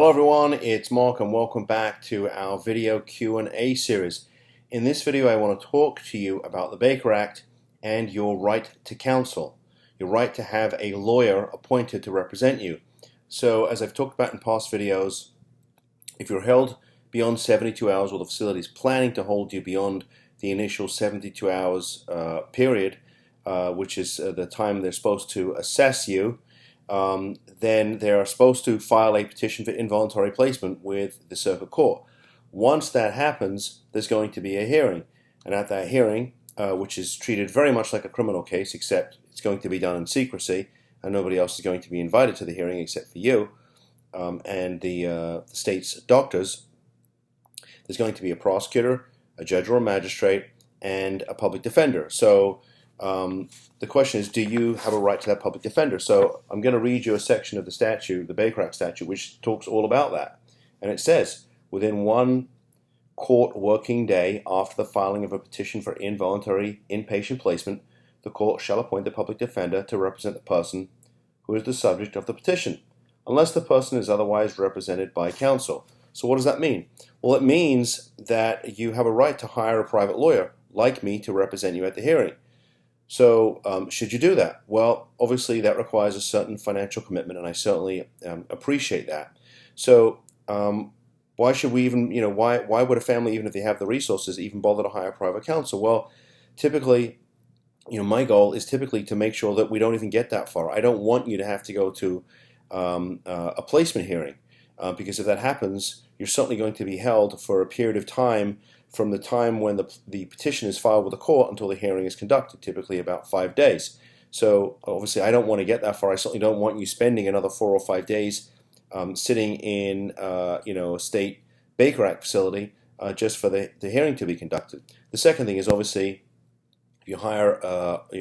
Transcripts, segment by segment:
Hello everyone, it's Mark and welcome back to our video Q&A series. In this video I want to talk to you about the Baker Act and your right to counsel, your right to have a lawyer appointed to represent you. So as I've talked about in past videos, if you're held beyond 72 hours or the facility is planning to hold you beyond the initial 72 hours period, which is the time they're supposed to assess you, then they are supposed to file a petition for involuntary placement with the circuit court. Once that happens, there's going to be a hearing. And at that hearing, which is treated very much like a criminal case, except it's going to be done in secrecy, and nobody else is going to be invited to the hearing except for you and the state's doctors, there's going to be a prosecutor, a judge or a magistrate, and a public defender. So the question is, do you have a right to that public defender? So I'm going to read you a section of the statute, the Baker Act statute, which talks all about that. And it says, within 1 court working day after the filing of a petition for involuntary inpatient placement, the court shall appoint the public defender to represent the person who is the subject of the petition, unless the person is otherwise represented by counsel. So what does that mean? Well, it means that you have a right to hire a private lawyer like me to represent you at the hearing. So should you do that? Well, obviously that requires a certain financial commitment, and I certainly appreciate that. So why should we even, why would a family, even if they have the resources, even bother to hire private counsel? Well, typically, my goal is typically to make sure that we don't even get that far. I don't want you to have to go to a placement hearing, because if that happens, you're certainly going to be held for a period of time from the time when the petition is filed with the court until the hearing is conducted, typically about 5 days. So obviously I don't want to get that far. I certainly don't want you spending another 4 or 5 days sitting in a state Baker Act facility just for the hearing to be conducted. The second thing is, obviously, if you hire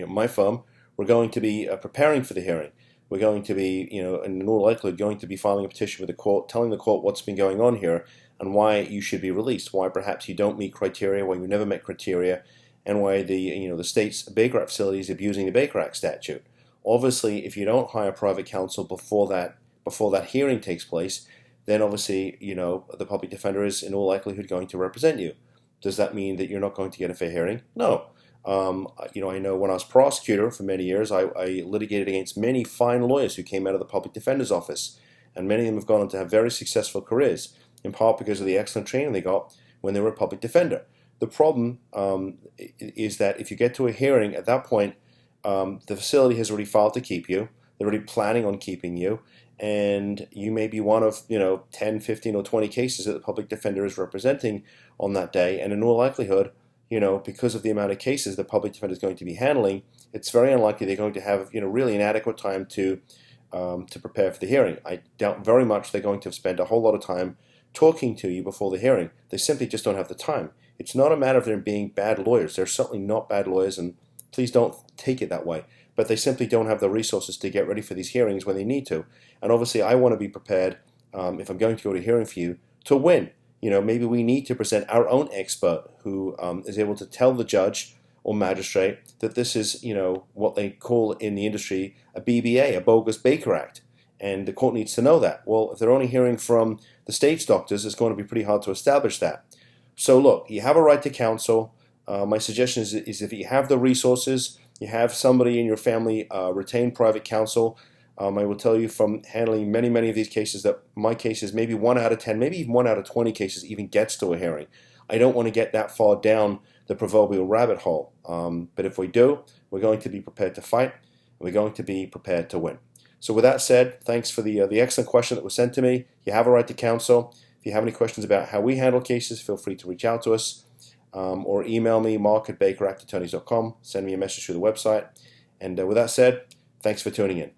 my firm, we're going to be preparing for the hearing. We're going to be, in all likelihood, going to be filing a petition with the court, telling the court what's been going on here and why you should be released, why perhaps you don't meet criteria, why you never met criteria, and why the state's Baker Act facility is abusing the Baker Act statute. Obviously, if you don't hire private counsel before that hearing takes place, then obviously, the public defender is in all likelihood going to represent you. Does that mean that you're not going to get a fair hearing? No. I know when I was prosecutor for many years, I litigated against many fine lawyers who came out of the public defender's office, and many of them have gone on to have very successful careers, in part because of the excellent training they got when they were a public defender. The problem is that if you get to a hearing, at that point, the facility has already filed to keep you. They're already planning on keeping you, and you may be one of 10, 15, or 20 cases that the public defender is representing on that day, and in all likelihood, because of the amount of cases the public defender is going to be handling, it's very unlikely they're going to have, really an adequate time to prepare for the hearing. I doubt very much they're going to spend a whole lot of time talking to you before the hearing. They simply just don't have the time. It's not a matter of them being bad lawyers. They're certainly not bad lawyers, and please don't take it that way. But they simply don't have the resources to get ready for these hearings when they need to. And obviously, I want to be prepared, if I'm going to go to a hearing for you, to win. Maybe we need to present our own expert who is able to tell the judge or magistrate that this is, what they call in the industry a BBA, a bogus Baker Act. And the court needs to know that. Well, if they're only hearing from the state's doctors, it's going to be pretty hard to establish that. So look, you have a right to counsel. My suggestion is if you have the resources, you have somebody in your family retain private counsel. I will tell you from handling many, many of these cases that my cases, maybe 1 out of 10, maybe even 1 out of 20 cases even gets to a hearing. I don't want to get that far down the proverbial rabbit hole. But if we do, we're going to be prepared to fight, and we're going to be prepared to win. So with that said, thanks for the excellent question that was sent to me. You have a right to counsel. If you have any questions about how we handle cases, feel free to reach out to us or email me, mark@bakeractattorneys.com. Send me a message through the website. And with that said, thanks for tuning in.